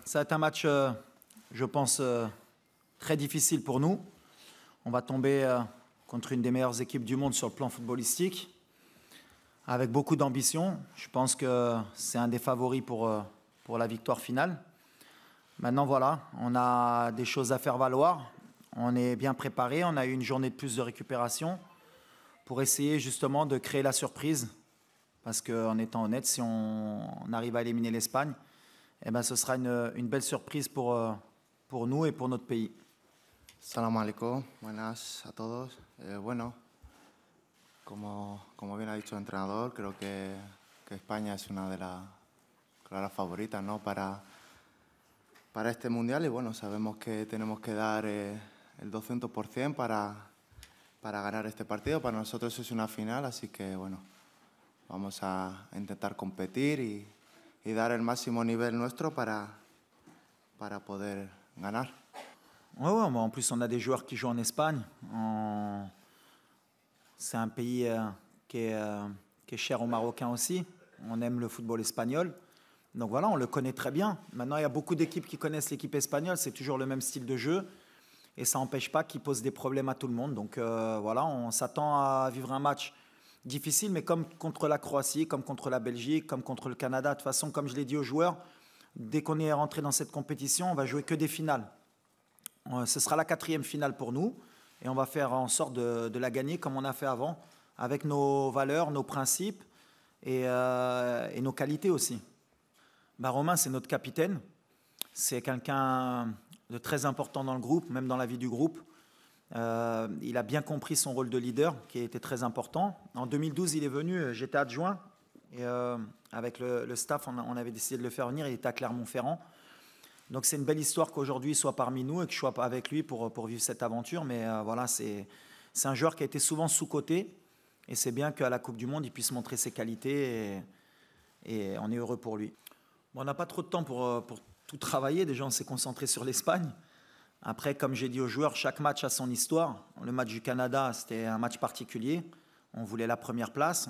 Ça va être un match, je pense, très difficile pour nous. On va tomber contre une des meilleures équipes du monde sur le plan footballistique, avec beaucoup d'ambition. Je pense que c'est un des favoris pour la victoire finale. Maintenant, voilà, on a des choses à faire valoir. On est bien préparé. On a eu une journée de plus de récupération pour essayer justement de créer la surprise. Parce qu'en étant honnête, si on arrive à éliminer l'Espagne, eh ben, ce sera une belle surprise pour nous et pour notre pays. Salam alaikum, buenas a todos. Bueno, como bien ha dicho el entrenador, creo que España es una de las claras favoritas, ¿no? para este Mundial y bueno, sabemos que tenemos que dar el 200% para ganar este partido. Para nosotros es una final, así que bueno, vamos a intentar competir y dar el máximo nivel nuestro para poder ganar. Ouais, ouais, en plus, on a des joueurs qui jouent en Espagne. C'est un pays qui est cher aux Marocains aussi. On aime le football espagnol. Donc voilà, on le connaît très bien. Maintenant, il y a beaucoup d'équipes qui connaissent l'équipe espagnole. C'est toujours le même style de jeu. Et ça n'empêche pas qu'ils posent des problèmes à tout le monde. Donc voilà, on s'attend à vivre un match difficile, mais comme contre la Croatie, comme contre la Belgique, comme contre le Canada. De toute façon, comme je l'ai dit aux joueurs, dès qu'on est rentré dans cette compétition, on va jouer que des finales. Ce sera la 4e finale pour nous et on va faire en sorte de la gagner comme on a fait avant, avec nos valeurs, nos principes et nos qualités aussi. Romain, c'est notre capitaine. C'est quelqu'un de très important dans le groupe, même dans la vie du groupe. Il a bien compris son rôle de leader, qui était très important. En 2012, il est venu, j'étais adjoint, et avec le staff, on avait décidé de le faire venir, il était à Clermont-Ferrand. Donc c'est une belle histoire qu'aujourd'hui il soit parmi nous et que je sois avec lui pour vivre cette aventure. Mais voilà, c'est un joueur qui a été souvent sous-coté, et c'est bien qu'à la Coupe du Monde, il puisse montrer ses qualités, et on est heureux pour lui. Bon, on n'a pas trop de temps pour tout travailler, déjà on s'est concentré sur l'Espagne. Après, comme j'ai dit aux joueurs, chaque match a son histoire. Le match du Canada, c'était un match particulier. On voulait la première place.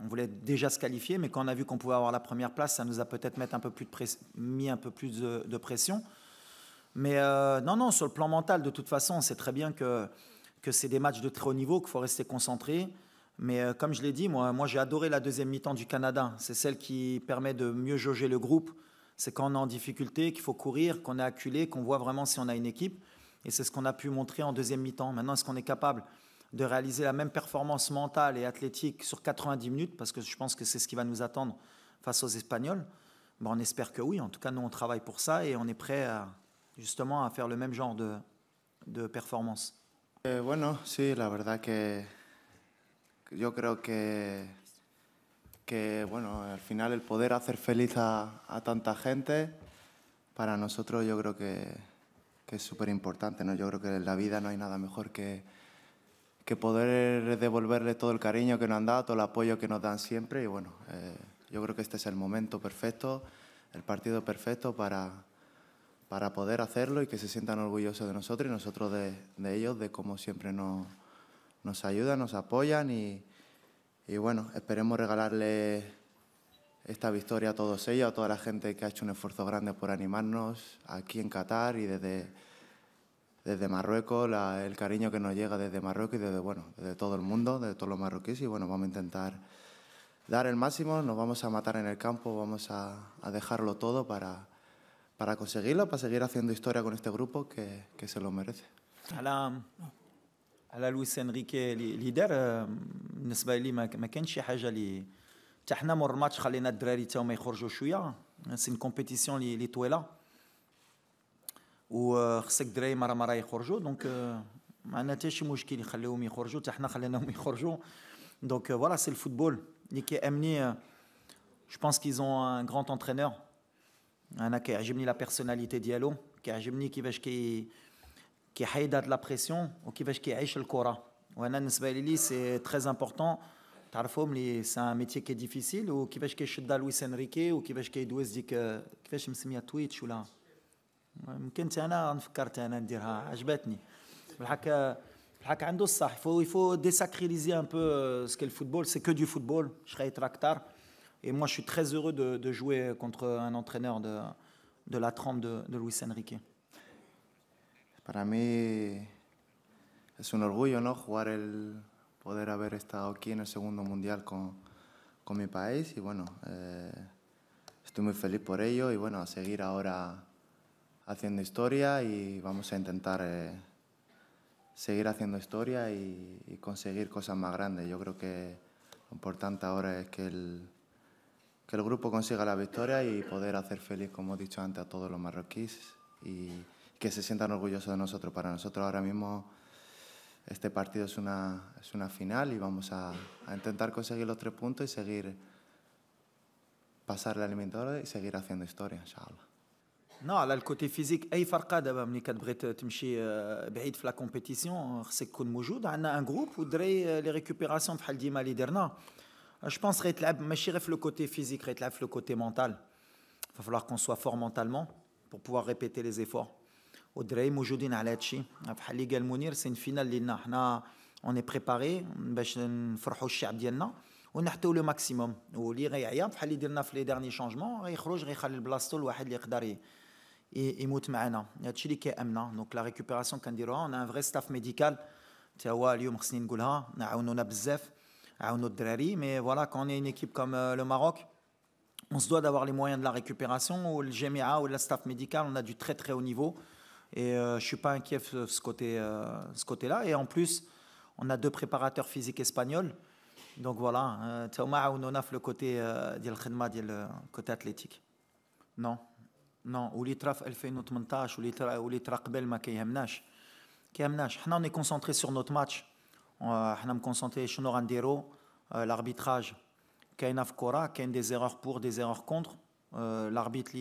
On voulait déjà se qualifier, mais quand on a vu qu'on pouvait avoir la première place, ça nous a peut-être mis un peu plus de pression. Mais non, sur le plan mental, de toute façon, on sait très bien que c'est des matchs de très haut niveau, qu'il faut rester concentré. Mais comme je l'ai dit, moi j'ai adoré la deuxième mi-temps du Canada. C'est celle qui permet de mieux jauger le groupe. C'est quand on est en difficulté, qu'il faut courir, qu'on est acculé, qu'on voit vraiment si on a une équipe. Et c'est ce qu'on a pu montrer en deuxième mi-temps. Maintenant, est-ce qu'on est capable de réaliser la même performance mentale et athlétique sur 90 minutes, parce que je pense que c'est ce qui va nous attendre face aux Espagnols? On espère que oui. En tout cas, nous, on travaille pour ça et on est prêt justement à faire le même genre de performance. Bueno, sí, la verdad que yo creo que bueno, al final el poder hacer feliz a tanta gente, para nosotros yo creo que es súper importante, ¿no? Yo creo que en la vida no hay nada mejor que poder devolverle todo el cariño que nos han dado, todo el apoyo que nos dan siempre. Y bueno, yo creo que este es el momento perfecto, el partido perfecto para poder hacerlo y que se sientan orgullosos de nosotros y nosotros de ellos, de cómo siempre nos ayudan, nos apoyan y bueno, esperemos regalarle esta victoria a todos ellos, a toda la gente que ha hecho un esfuerzo grande por animarnos aquí en Qatar y desde Marruecos, el cariño que nos llega desde Marruecos y desde todo el mundo, de todos los marroquíes. Y bueno, vamos a intentar dar el máximo, nos vamos a matar en el campo, vamos a dejarlo todo para conseguirlo, para seguir haciendo historia con este grupo que se lo merece. على لويس انريكي اللي دار بالنسبه لي ما كانش شي حاجه اللي حتى حنا مور الماتش خلينا الدراري تا هما يخرجوا شويه. سي une compétition اللي طويله وخصك الدراري مره يخرجوا. دونك ما عندنا حتى شي مشكل يخليهم يخرجوا حتى حنا خليناهم يخرجوا. دونك voilà, c'est le football اللي كيامني. Je pense qu'ils ont un grand entraîneur. انا كيعجبني لا بيرسوناليتي ديالو, كيعجبني كيفاش كيحيد هاد لا بريسيون وكيفاش كيعيش الكره. وانا بالنسبه لي سي تري امبورطون. تعرفوا ملي سي ان ميتي كي ديفيسيل وكيفاش كيشدها لويس انريكي وكيفاش كيدوز ديك كيفاش مسميها تويتش ولا يمكن انا فكرت انا نديرها عجبتني بالحق عنده الصح. il faut désacraliser un peu ce qu'est le football. C'est que du football. Je serai tractar. Et moi, je suis très heureux de jouer contre un entraîneur de la trempe de Luis Enrique. Para mí es un orgullo, ¿no? Poder haber estado aquí en el segundo mundial con mi país y bueno, estoy muy feliz por ello y bueno, a seguir ahora haciendo historia y vamos a intentar seguir haciendo historia y conseguir cosas más grandes. Yo creo que lo importante ahora es que el grupo consiga la victoria y poder hacer feliz, como he dicho antes, a todos los marroquíes y que se sientan orgullosos de nosotros. Para nosotros ahora mismo este partido es una final y vamos a intentar conseguir los 3 puntos y seguir pasar la eliminatoria y seguir haciendo historia, inshallah. Non, على الكوتي فيزيك اي فرقه دابا ملي كتبغي تمشي بعيد في لا كومبيتيسيون خصك تكون موجود. عندنا ان جروب والدراري لي ريكوبيراسيون بحال ديما اللي درنا. جو بونس غيتلعب ماشي غير في لو كوتي فيزيك، غيتلعب في لو كوتي مونتال. Il va falloir qu'on soit fort mentalement pour pouvoir répéter les efforts. والدراري موجودين على هذا الشيء. بحال اللي قال منير سي فينال لينا حنا اون بريباري باش نفرحوا الشعب ديالنا ونحتوا لو ماكسيموم. واللي غيعيا بحال اللي درنا في لي ديرني شونجمون غيخرج غيخلي بلاصتو لواحد اللي يقدر يموت معنا. هادشي اللي كيامنا. دونك لا ريكوبيراسيون كنديروها. اون ان فري ستاف ميديكال تا هو اليوم خصني نقولها عاونونا بزاف، عاونوا الدراري. مي فوالا كون اون ايكيب كوم لو ماروك on se doit d'avoir les moyens de la récupération. Ou le GMA ou le staff médical, on a du très très haut niveau. Et je ne suis pas inquiet de ce côté-là. Et en plus, on a 2 préparateurs physiques espagnols. Donc voilà, on a le côté le côté athlétique. Non, non. واللي طرا في 2018 واللي طرا قبل ما كيهمناش. حنا on est concentré sur notre match. حنا مكونسونطري شنو غنديرو. L'arbitrage. كاينه في كره كاين des erreurs pour des erreurs contre. L'arbitre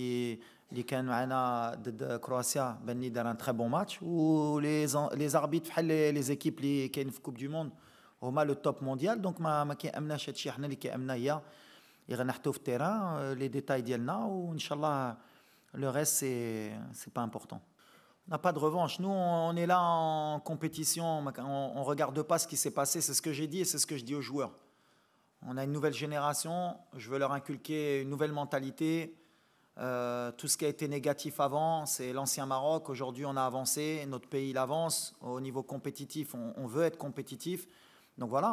اللي كان معنا ضد كرواتيا بني دار ان تري بون ماتش. و لي arbitres بحال لي زيكيب اللي كاين في كوب دو موند هما لو توب مونديال. دونك ما كيامناش هادشي. حنا اللي كيامنا هي غنحطو في التيران لي ديتاي ديالنا وان شاء الله le reste c'est pas important. On n'a pas de revanche. Nous, on est là en compétition. On regarde pas ce qui s'est passé. C'est ce que j'ai dit et c'est ce que je dis aux joueurs. On a une nouvelle génération. Je veux leur inculquer une nouvelle mentalité. Tout ce qui a été négatif avant, c'est l'ancien Maroc. Aujourd'hui, on a avancé. Notre pays, il avance. Au niveau compétitif, on veut être compétitif. Donc voilà,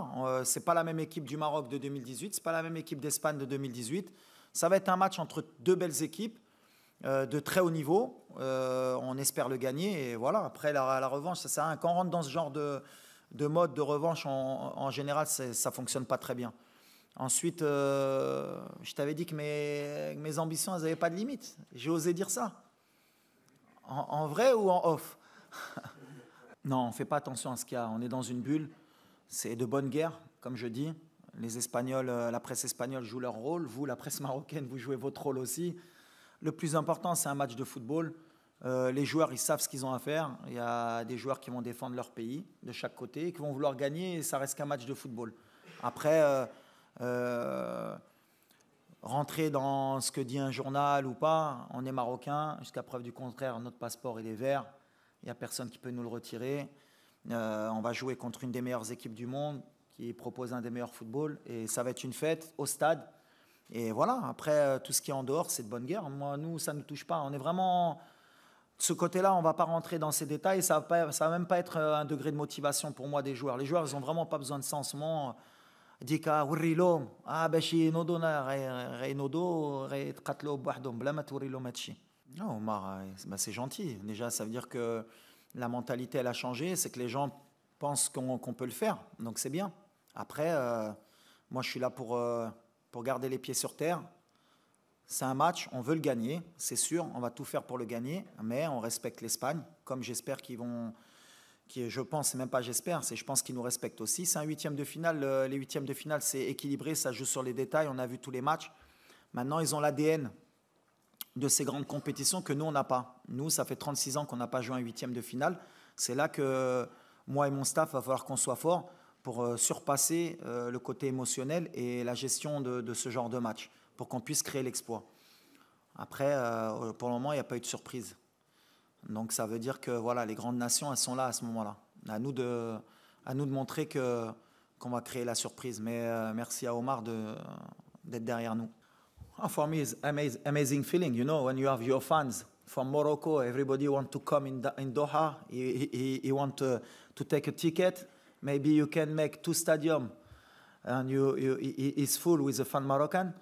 c'est pas la même équipe du Maroc de 2018. C'est pas la même équipe d'Espagne de 2018. Ça va être un match entre 2 belles équipes. De très haut niveau, on espère le gagner et voilà, après la revanche, ça sert à rien. Quand on rentre dans ce genre de mode de revanche, en général, ça fonctionne pas très bien. Ensuite, je t'avais dit que mes ambitions, elles n'avaient pas de limite. J'ai osé dire ça. En vrai ou en off? Non, on fait pas attention à ce qu'il y a. On est dans une bulle. C'est de bonne guerre, comme je dis. Les Espagnols, la presse espagnole joue leur rôle. Vous, la presse marocaine, vous jouez votre rôle aussi. Le plus important, c'est un match de football. Les joueurs, ils savent ce qu'ils ont à faire. Il y a des joueurs qui vont défendre leur pays de chaque côté, qui vont vouloir gagner, et ça reste qu'un match de football. Après, rentrer dans ce que dit un journal ou pas, on est marocain. Jusqu'à preuve du contraire, notre passeport, il est vert. Il n'y a personne qui peut nous le retirer. On va jouer contre une des meilleures équipes du monde qui propose un des meilleurs footballs. Et ça va être une fête au stade. Et voilà, après, tout ce qui est en dehors, c'est de bonne guerre. Moi, nous, ça ne nous touche pas. On est vraiment... De ce côté-là, on ne va pas rentrer dans ces détails. Ça ne va même pas être un degré de motivation pour moi des joueurs. Les joueurs, ils n'ont vraiment pas besoin de ça en ce moment. ديكا وري لهم باش ينوضوا غينوضوا غيتقاتلوا بوحدهم بلا ما توري لهم هادشي. Non, Omar, c'est gentil. Déjà, ça veut dire que la mentalité, elle a changé. C'est que les gens pensent qu'on peut le faire. Donc, c'est bien. Après, moi, je suis là pour garder les pieds sur terre. C'est un match, on veut le gagner, c'est sûr, on va tout faire pour le gagner, mais on respecte l'Espagne, comme j'espère qu'ils vont... je pense, c'est même pas j'espère, c'est je pense qu'ils nous respectent aussi. C'est un 8e de finale, les 8e de finale, c'est équilibré, ça joue sur les détails, on a vu tous les matchs. Maintenant, ils ont l'ADN de ces grandes compétitions que nous, on n'a pas. Nous, ça fait 36 ans qu'on n'a pas joué un 8e de finale. C'est là que moi et mon staff, va falloir qu'on soit forts pour surpasser le côté émotionnel et la gestion de ce genre de match, pour qu'on puisse créer l'exploit. Après, pour le moment, il n'y a pas eu de surprise. Donc ça veut dire que voilà, les grandes nations, elles sont là à ce moment-là. À nous de montrer qu'on va créer la surprise. Mais merci à Omar d'être derrière nous. Oh, for me, it's amazing feeling. You know, when you have your fans from Morocco, everybody want to come in Doha. He want to take a ticket. Maybe you can make 2 stadiums, and it's full with the fan Moroccan.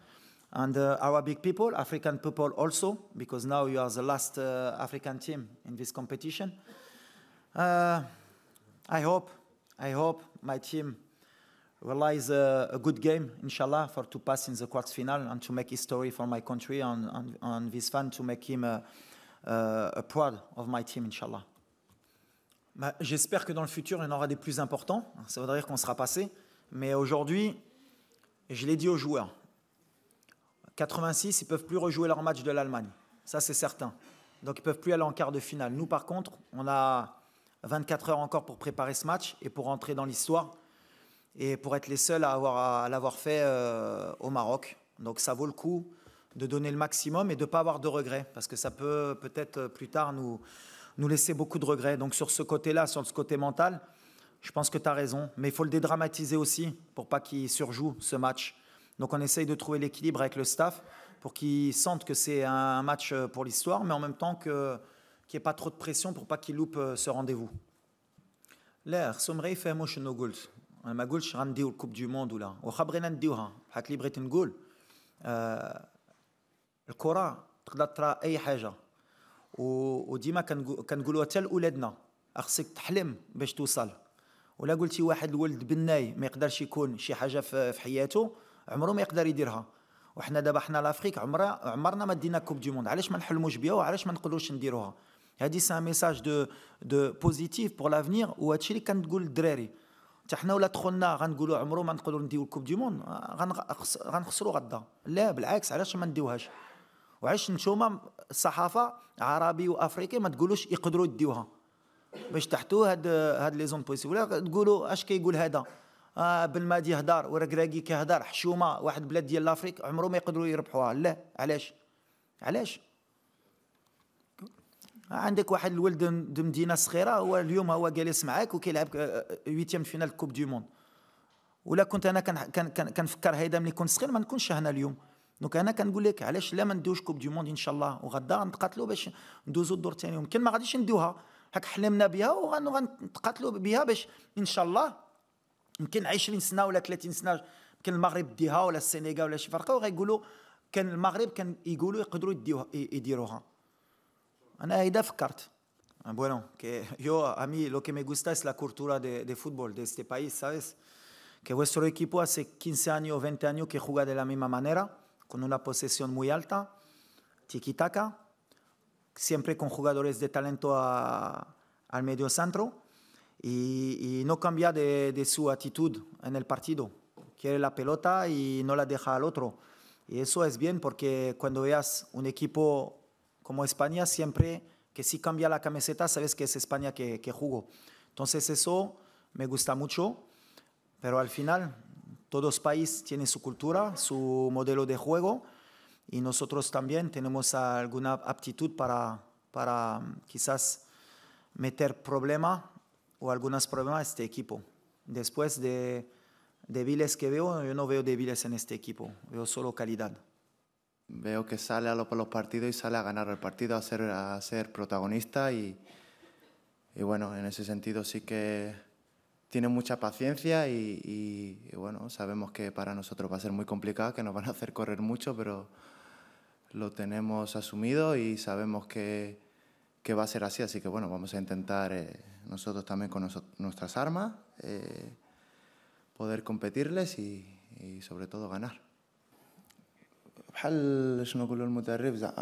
And Arabic people, African people also, because now you are the last African team in this competition. I hope my team realize a good game, inshallah, to pass in the quarts final and to make history for my country and this fan, to make him proud of my team, inshallah. J'espère que dans le futur, il y en aura des plus importants. Ça voudrait dire qu'on sera passé. Mais aujourd'hui, je l'ai dit aux joueurs, 86, ils ne peuvent plus rejouer leur match de l'Allemagne. Ça, c'est certain. Donc, ils ne peuvent plus aller en quart de finale. Nous, par contre, on a 24 heures encore pour préparer ce match et pour rentrer dans l'histoire et pour être les seuls à l'avoir fait au Maroc. Donc, ça vaut le coup de donner le maximum et de ne pas avoir de regrets, parce que ça peut peut-être plus tard nous laisser beaucoup de regrets. Donc, sur ce côté-là, sur ce côté mental, je pense que tu as raison. Mais il faut le dédramatiser aussi pour pas qu'il surjoue ce match. Donc on essaye de trouver l'équilibre avec le staff pour qu'ils sentent que c'est un match pour l'histoire, mais en même temps qu'il n'y ait pas trop de pression pour pas qu'ils loupent ce rendez-vous. لا خصهم غير يفهموا شنو قلت. انا ما قلتش غنديو الكوب دي موند ولا واخا بغينا نديوها بحال اللي بغيت نقول. الكره تقدر ترى اي حاجه وديما كنقولوها حتى لاولادنا، خصك تحلم باش توصل. ولا قلتي واحد الولد بناي ما يقدرش يكون شي حاجه في حياته، عمره ما يقدر يديرها. وحنا دابا حنا لافريك عمرنا ما دينا كوب دي موند. علاش ما نحلموش بها وعلاش ما نقدروش نديروها؟ هذه سي ان ميساج دو بوزيتيف بور لافنير، وهادشي اللي كنقول للدراري. حتى حنا ولا دخلنا غنقولوا عمره ما نقدروا نديو الكوب دي موند، غنخسروا غدا. لا بالعكس، علاش ما نديوهاش؟ وعلاش نتوما الصحافه عربي وافريقي ما تقولوش يقدروا يديوها باش تحتوا هاد لي زون بوزيتيف؟ ولا تقولوا اش كيقول هذا بن مادي هدار وركراكي كيهدر حشومه واحد بلاد ديال لافريك عمره ما يقدروا يربحوها. لا علاش عندك واحد الولد د مدينه صغيره هو اليوم هو جالس معاك وكيلعب 8 فينال كوب دو موند. ولا كنت انا كنفكر هيدا ملي كنت صغير ما نكونش هنا اليوم. دونك انا كنقول لك علاش لا ما ندوش كوب دو موند ان شاء الله، وغدا غنتقاتلوا باش ندوزوا الدور الثاني. يمكن ما غاديش ندوها، هاك حلمنا بها وغنتقاتلوا بها باش ان شاء الله يمكن 20 سنه ولا 30 سنه يمكن المغرب ديها ولا السنغال ولا شي فرقه وغيقولوا كان المغرب كان يقولوا يقدروا يديروها. انا هيدا فكرت. Bueno, que yo a mí lo que me gusta es la cultura de fútbol de este país, ¿sabes? Que vuestro equipo hace 15 años, 20 años que juega de la misma manera, con una posesión muy alta, tiki-taka, siempre con jugadores de talento al medio centro. Y no cambia de su actitud en el partido. Quiere la pelota y no la deja al otro. Y eso es bien porque cuando veas un equipo como España, siempre que si cambia la camiseta, sabes que es España que jugó. Entonces eso me gusta mucho, pero al final todos países tienen su cultura, su modelo de juego y nosotros también tenemos alguna aptitud para quizás meter problemas o algunos problemas a este equipo. Después de débiles que veo, yo no veo débiles en este equipo, veo solo calidad. Veo que sale a los partidos y sale a ganar el partido, a ser protagonista y bueno, en ese sentido sí que tiene mucha paciencia y bueno, sabemos que para nosotros va a ser muy complicado, que nos van a hacer correr mucho, pero lo tenemos asumido y sabemos que va a ser así que bueno, vamos a intentar nosotros también con nuestras armas poder competirles y sobre todo ganar. بحال شنو نقولوا المدرب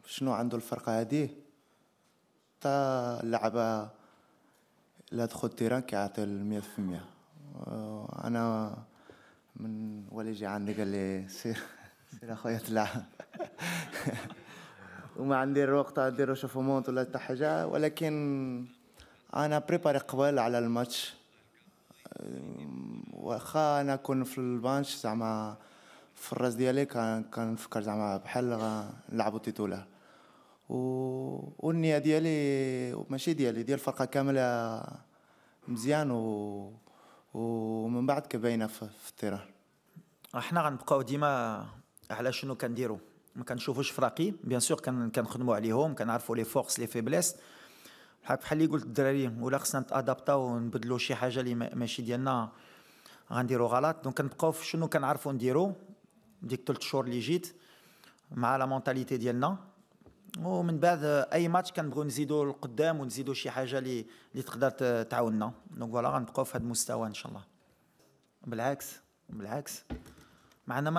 شنو عنده الفرقه هذه تا اللعبه لا تدخل تيران كيعطي 100%. انا من ولي جي عندي قال لي سير اخويا تلعب وما عندي الوقت نديرو شوفومونت ولا حتى حاجه، ولكن انا بريباري قبل على الماتش واخا انا كون في البانش زعما في الراس ديالي كنفكر زعما بحال نلعبوا تيتولار والنيه ديالي ماشي ديالي ديال الفرقه كامله مزيان ومن بعد كباينه في التيران. احنا غنبقاو ديما على شنو كنديروا. ما كنشوفوش فراقي بيان سور، كنخدموا عليهم، كنعرفوا لي فورس لي فيبليس. بحال اللي قلت الدراري، ولا خصنا نتادابطاو ونبدلوا شي حاجه اللي ماشي ديالنا غنديروا غلط. دونك كنبقاو في شنو كنعرفوا نديروا ديك 3 شهور اللي جيت مع لا مونتاليتي ديالنا. ومن بعد اي ماتش كنبغيو نزيدوا لقدام ونزيدوا شي حاجه اللي تقدر تعاوننا. دونك فوالا غنبقاو في هذا المستوى ان شاء الله. بالعكس معنا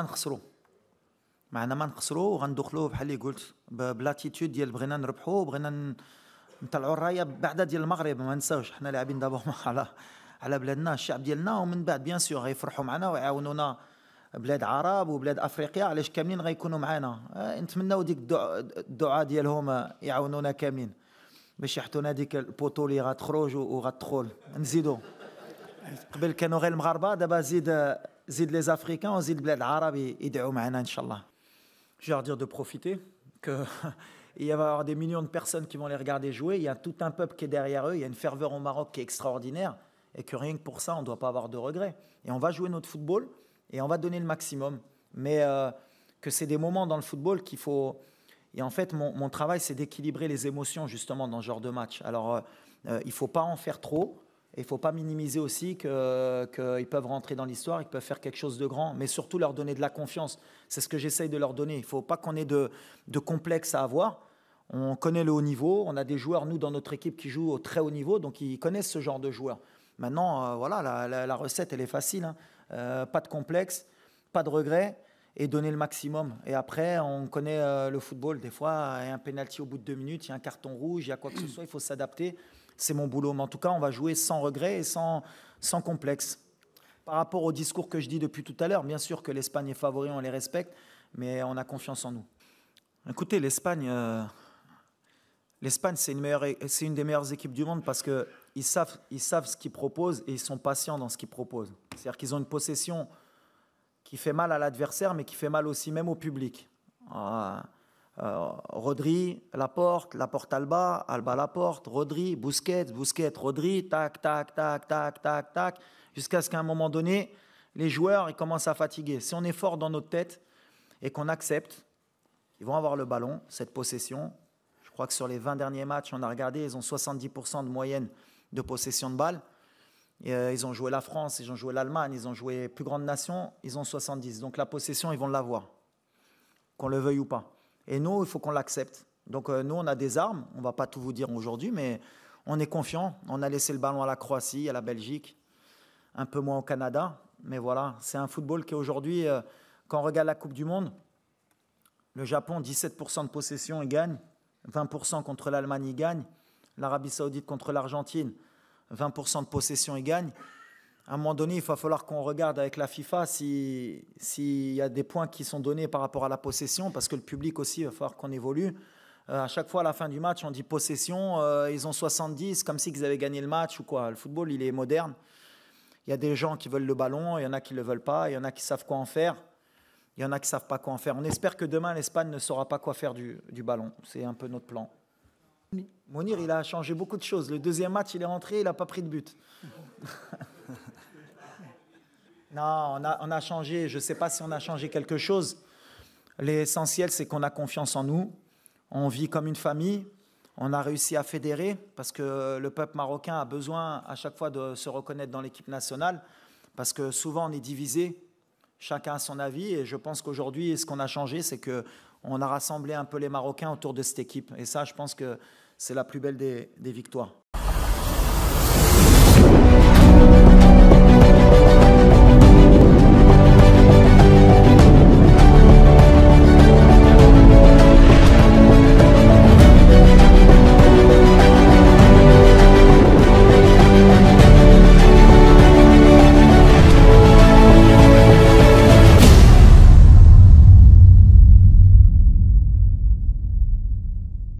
ما نخسروا وغندخلوا بحال اللي قلت بلاتيتود ديال بغينا نربحوا، بغينا نطلعوا الرايه بعدا ديال المغرب. ما نساوش حنا لاعبين دابا على بلادنا، الشعب ديالنا، ومن بعد بيان سور غيفرحوا معنا ويعاونونا بلاد عرب وبلاد افريقيا، علاش كاملين غيكونوا معنا. نتمناو ديك الدعاء ديالهم يعاونونا كاملين باش يحطونا ديك البوطو اللي غتخرج وغتدخل. نزيدوا قبل كانوا غير المغاربه، دابا زيد لي افريكان وزيد بلاد العرب يدعوا معنا ان شاء الله. Je vais leur dire de profiter, qu'il va y avoir des millions de personnes qui vont les regarder jouer. Il y a tout un peuple qui est derrière eux. Il y a une ferveur au Maroc qui est extraordinaire. Et que rien que pour ça, on ne doit pas avoir de regrets. Et on va jouer notre football et on va donner le maximum. Mais que c'est des moments dans le football qu'il faut... Et en fait, mon travail, c'est d'équilibrer les émotions justement dans ce genre de match. Alors, il ne faut pas en faire trop. Et il ne faut pas minimiser aussi qu'ils peuvent rentrer dans l'histoire, ils peuvent faire quelque chose de grand, mais surtout leur donner de la confiance. C'est ce que j'essaye de leur donner. Il ne faut pas qu'on ait de complexe à avoir. On connaît le haut niveau, on a des joueurs, nous, dans notre équipe, qui jouent au très haut niveau, donc ils connaissent ce genre de joueurs. Maintenant, voilà, la recette, elle est facile. Pas de complexe, pas de regret, et donner le maximum. Et après, on connaît le football. Des fois, il y a un penalty au bout de 2 minutes, il y a un carton rouge, il y a quoi que ce soit, il faut s'adapter. C'est mon boulot. Mais en tout cas, on va jouer sans regret et sans complexe. Par rapport au discours que je dis depuis tout à l'heure, bien sûr que l'Espagne est favori, on les respecte, mais on a confiance en nous. Écoutez, l'Espagne, c'est une des meilleures équipes du monde parce qu'ils savent ce qu'ils proposent et ils sont patients dans ce qu'ils proposent. C'est-à-dire qu'ils ont une possession qui fait mal à l'adversaire, mais qui fait mal aussi même au public. Rodri, Laporte Alba, Laporte, Rodri, Busquets, Rodri, tac, tac, tac, tac, tac, tac, jusqu'à ce qu'à un moment donné, les joueurs ils commencent à fatiguer. Si on est fort dans notre tête et qu'on accepte, ils vont avoir le ballon, cette possession. Je crois que sur les 20 derniers matchs, on a regardé, ils ont 70% de moyenne de possession de balle. Et, ils ont joué la France, ils ont joué l'Allemagne, ils ont joué plus grandes nations, ils ont 70. Donc la possession, ils vont l'avoir, qu'on le veuille ou pas. Et nous, il faut qu'on l'accepte. Donc nous, on a des armes. On ne va pas tout vous dire aujourd'hui, mais on est confiant. On a laissé le ballon à la Croatie, à la Belgique, un peu moins au Canada. Mais voilà, c'est un football qui aujourd'hui, quand on regarde la Coupe du Monde, le Japon, 17% de possession, il gagne. 20% contre l'Allemagne, il gagne. L'Arabie Saoudite contre l'Argentine, 20% de possession, il gagne. À un moment donné, il va falloir qu'on regarde avec la FIFA s'il y a des points qui sont donnés par rapport à la possession, parce que le public aussi, il va falloir qu'on évolue. À chaque fois, à la fin du match, on dit possession, ils ont 70, comme si ils avaient gagné le match ou quoi. Le football, il est moderne. Il y a des gens qui veulent le ballon, il y en a qui ne le veulent pas, il y en a qui savent quoi en faire, il y en a qui ne savent pas quoi en faire. On espère que demain, l'Espagne ne saura pas quoi faire du ballon. C'est un peu notre plan. Mounir, il a changé beaucoup de choses. Le deuxième match, il est rentré, il n'a pas pris de but. Non, on a changé. Je ne sais pas si on a changé quelque chose. L'essentiel, c'est qu'on a confiance en nous. On vit comme une famille. On a réussi à fédérer parce que le peuple marocain a besoin à chaque fois de se reconnaître dans l'équipe nationale parce que souvent on est divisé. Chacun a son avis et je pense qu'aujourd'hui, ce qu'on a changé, c'est qu'on a rassemblé un peu les Marocains autour de cette équipe. Et ça, je pense que c'est la plus belle des victoires.